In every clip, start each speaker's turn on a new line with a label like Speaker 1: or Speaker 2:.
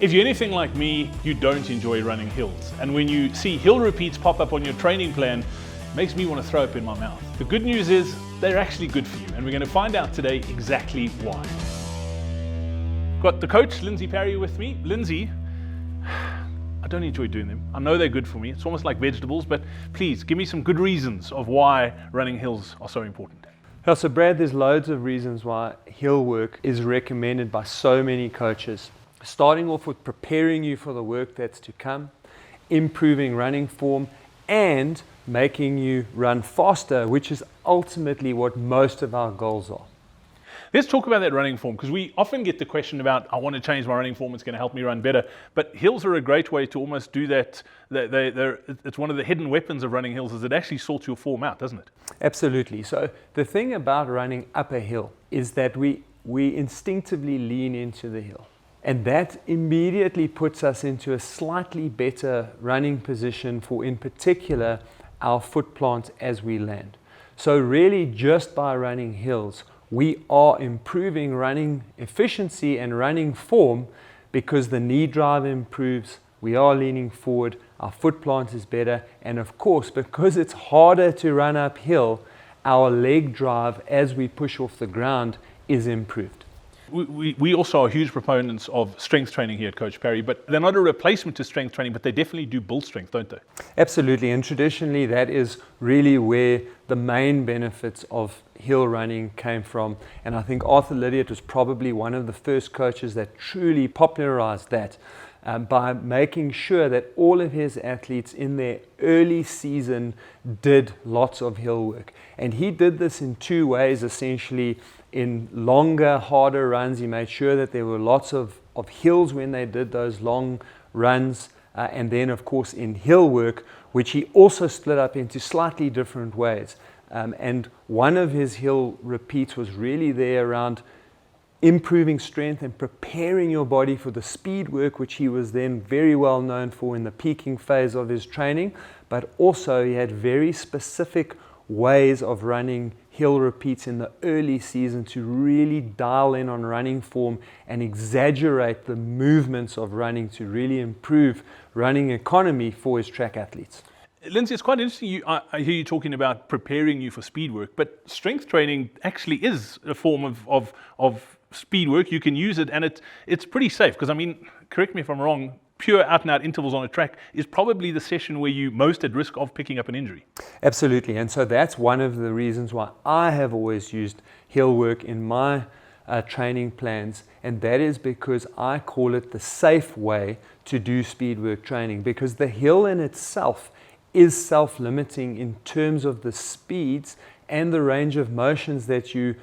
Speaker 1: If you're anything like me, you don't enjoy running hills. And when you see hill repeats pop up on your training plan, it makes me want to throw up in my mouth. The good news is they're actually good for you, and we're going to find out today exactly why. Got the coach, Lindsey Parry, with me. Lindsey, I don't enjoy doing them. I know they're good for me. It's almost like vegetables, but please give me some good reasons of why running hills are so important.
Speaker 2: Yeah, so Brad, there's loads of reasons why hill work is recommended by so many coaches. Starting off with preparing you for the work that's to come, improving running form, and making you run faster, which is ultimately what most of our goals are.
Speaker 1: Let's talk about that running form, because we often get the question about, I want to change my running form, it's going to help me run better. But hills are a great way to almost do that. It's one of the hidden weapons of running hills, is it actually sorts your form out, doesn't it?
Speaker 2: Absolutely. So the thing about running up a hill is that we instinctively lean into the hill. And that immediately puts us into a slightly better running position for, in particular, our foot plant as we land. So really, just by running hills, we are improving running efficiency and running form because the knee drive improves, we are leaning forward, our foot plant is better, and of course, because it's harder to run uphill, our leg drive as we push off the ground is improved.
Speaker 1: We also are huge proponents of strength training here at Coach Parry, but they're not a replacement to strength training, but they definitely do build strength, don't they?
Speaker 2: Absolutely, and traditionally that is really where the main benefits of hill running came from. And I think Arthur Lydiard was probably one of the first coaches that truly popularized that by making sure that all of his athletes in their early season did lots of hill work. And he did this in two ways, essentially. In longer, harder runs, he made sure that there were lots of hills when they did those long runs. And then, of course, in hill work, which he also split up into slightly different ways. And one of his hill repeats was really there around improving strength and preparing your body for the speed work, which he was then very well known for in the peaking phase of his training. But also he had very specific ways of running hill repeats in the early season to really dial in on running form and exaggerate the movements of running to really improve running economy for his track athletes.
Speaker 1: Lindsey, it's quite interesting. I hear you talking about preparing you for speed work, but strength training actually is a form of speed work. You can use it, and it's pretty safe, because, I mean, correct me if I'm wrong, pure out-and-out intervals on a track is probably the session where you're most at risk of picking up an injury.
Speaker 2: Absolutely, and so that's one of the reasons why I have always used hill work in my training plans, and that is because I call it the safe way to do speed work training, because the hill in itself is self-limiting in terms of the speeds and the range of motions that you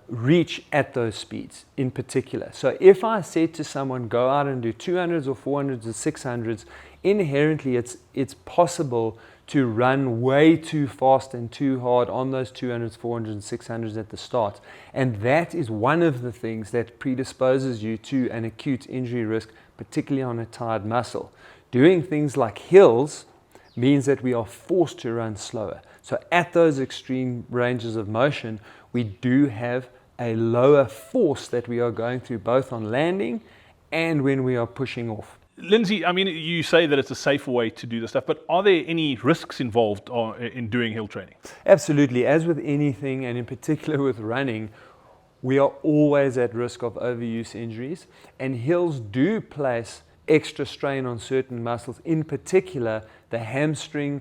Speaker 2: reach at those speeds in particular. So if I said to someone, go out and do 200s or 400s or 600s, inherently it's possible to run way too fast and too hard on those 200s, 400s, and 600s at the start. And that is one of the things that predisposes you to an acute injury risk, particularly on a tired muscle. Doing things like hills means that we are forced to run slower. So at those extreme ranges of motion, we do have a lower force that we are going through both on landing and when we are pushing off.
Speaker 1: Lindsey, I mean, you say that it's a safer way to do this stuff, but are there any risks involved in doing hill training?
Speaker 2: Absolutely. As with anything, and in particular with running, we are always at risk of overuse injuries, and hills do place extra strain on certain muscles, in particular the hamstring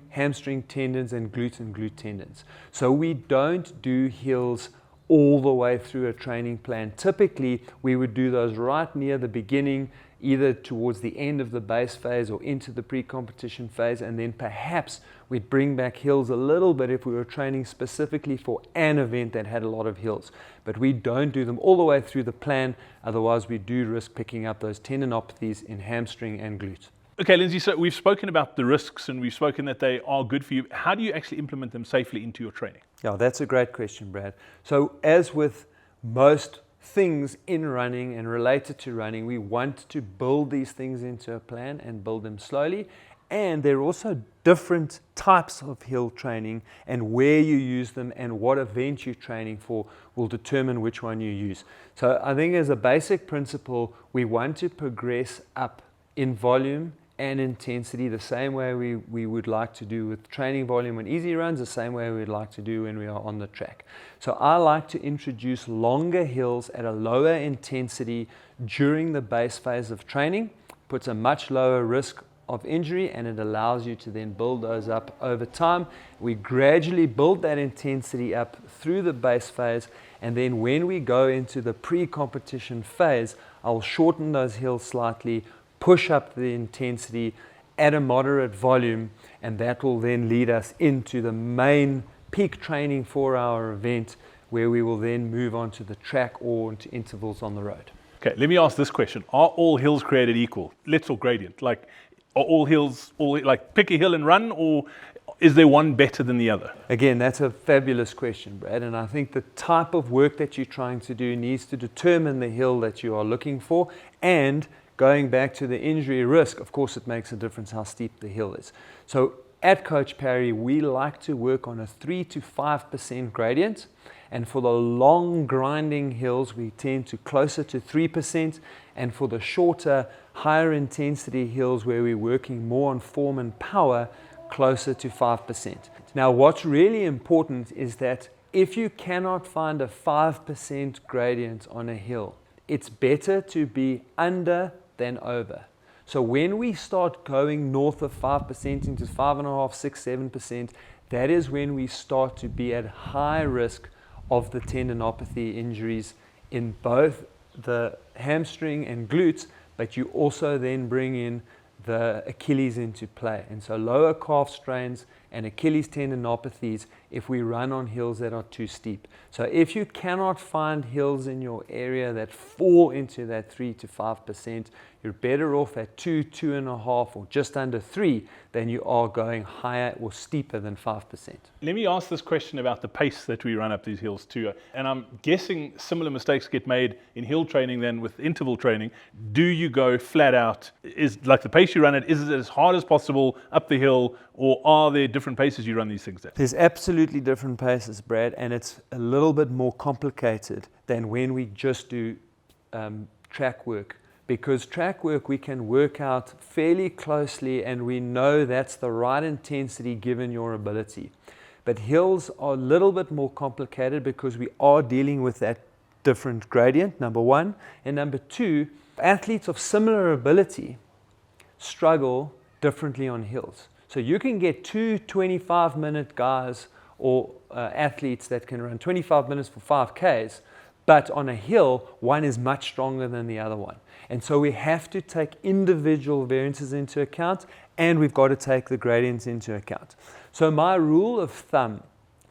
Speaker 2: tendons and glute tendons. So we don't do hills all the way through a training plan. Typically, we would do those right near the beginning, either towards the end of the base phase or into the pre-competition phase, and then perhaps we'd bring back hills a little bit if we were training specifically for an event that had a lot of hills. But we don't do them all the way through the plan, otherwise we do risk picking up those tendinopathies in hamstring and glute.
Speaker 1: Okay, Lindsey, so we've spoken about the risks and we've spoken that they are good for you. How do you actually implement them safely into your training?
Speaker 2: Yeah, that's a great question, Brad. So as with most things in running and related to running, we want to build these things into a plan and build them slowly. And there are also different types of hill training, and where you use them and what event you're training for will determine which one you use. So I think as a basic principle, we want to progress up in volume and intensity the same way we would like to do with training volume and easy runs, the same way we'd like to do when we are on the track. So I like to introduce longer hills at a lower intensity during the base phase of training. Puts a much lower risk of injury, and it allows you to then build those up over time. We gradually build that intensity up through the base phase, and then when we go into the pre-competition phase, I'll shorten those hills slightly, push up the intensity at a moderate volume, and that will then lead us into the main peak training for our event, where we will then move on to the track or into intervals on the road.
Speaker 1: Okay, let me ask this question. Are all hills created equal? Let's talk gradient. Like, are all hills, like pick a hill and run, or is there one better than the other?
Speaker 2: Again, that's a fabulous question, Brad, and I think the type of work that you're trying to do needs to determine the hill that you are looking for. And going back to the injury risk, of course, it makes a difference how steep the hill is. So at Coach Parry, we like to work on a 3 to 5% gradient. And for the long grinding hills, we tend to closer to 3%. And for the shorter, higher intensity hills where we're working more on form and power, closer to 5%. Now, what's really important is that if you cannot find a 5% gradient on a hill, it's better to be under than over. So when we start going north of 5% into 5.5%, 6%, 7%, that is when we start to be at high risk of the tendinopathy injuries in both the hamstring and glutes, but you also then bring in the Achilles into play. And so lower calf strains and Achilles tendinopathies if we run on hills that are too steep. So if you cannot find hills in your area that fall into that 3 to 5%, you're better off at 2, 2.5, or just under 3 than you are going higher or steeper than 5%.
Speaker 1: Let me ask this question about the pace that we run up these hills too. And I'm guessing similar mistakes get made in hill training than with interval training. Do you go flat out? Is like the pace you run it, is it as hard as possible up the hill, or are there different paces you run these things at?
Speaker 2: There's absolutely different paces, Brad, and it's a little bit more complicated than when we just do track work. Because track work we can work out fairly closely, and we know that's the right intensity given your ability. But hills are a little bit more complicated because we are dealing with that different gradient, number one. And number two, athletes of similar ability struggle differently on hills. So you can get two 25-minute guys or athletes that can run 25 minutes for 5Ks, but on a hill, one is much stronger than the other one. And so we have to take individual variances into account, and we've got to take the gradients into account. So my rule of thumb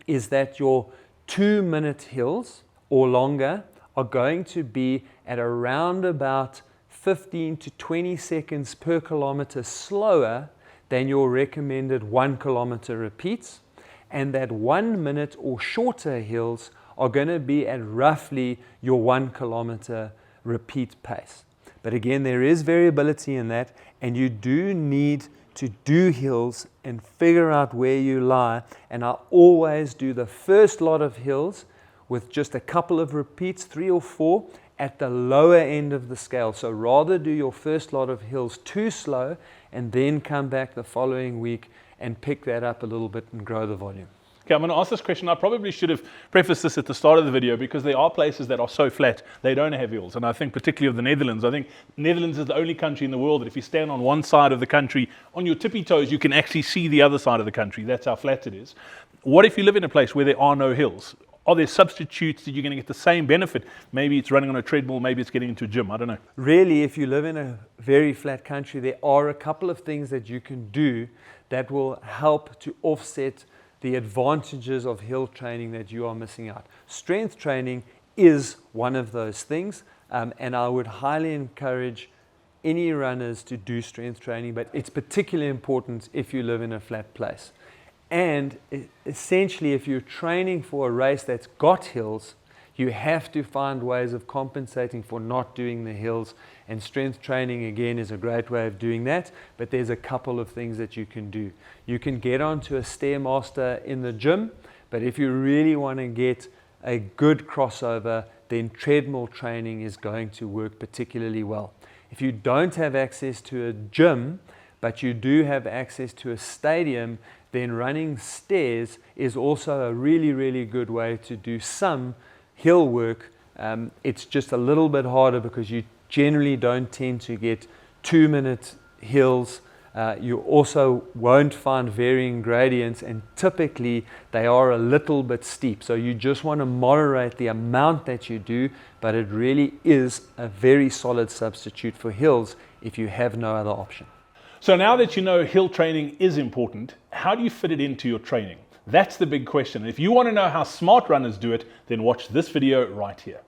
Speaker 2: is that your 2-minute hills or longer are going to be at around about 15 to 20 seconds per kilometer slower than your recommended 1 kilometer repeats, and that 1 minute or shorter hills are going to be at roughly your 1 kilometer repeat pace. But again, there is variability in that, and you do need to do hills and figure out where you lie. And I always do the first lot of hills with just a couple of repeats, 3 or 4, at the lower end of the scale. So rather do your first lot of hills too slow and then come back the following week and pick that up a little bit and grow the volume.
Speaker 1: Okay, I'm going to ask this question. I probably should have prefaced this at the start of the video, because there are places that are so flat they don't have hills. And I think particularly of the Netherlands. I think Netherlands is the only country in the world that if you stand on one side of the country on your tippy toes, you can actually see the other side of the country. That's how flat it is. What if you live in a place where there are no hills? Are there substitutes that you're going to get the same benefit? Maybe it's running on a treadmill, maybe it's getting into a gym, I don't know.
Speaker 2: Really, if you live in a very flat country, there are a couple of things that you can do that will help to offset the advantages of hill training that you are missing out. Strength training is one of those things, and I would highly encourage any runners to do strength training, but it's particularly important if you live in a flat place. And essentially, if you're training for a race that's got hills, You have to find ways of compensating for not doing the hills, and strength training again is a great way of doing that, but there's a couple of things that you can do. You can get onto a Stairmaster in the gym, but if you really want to get a good crossover, then treadmill training is going to work particularly well. If you don't have access to a gym, but you do have access to a stadium, then running stairs is also a really, really good way to do some hill work. It's just a little bit harder because you generally don't tend to get 2-minute hills. You also won't find varying gradients, and typically they are a little bit steep. So you just want to moderate the amount that you do, but it really is a very solid substitute for hills if you have no other option.
Speaker 1: So now that you know hill training is important, how do you fit it into your training? That's the big question. If you want to know how smart runners do it, then watch this video right here.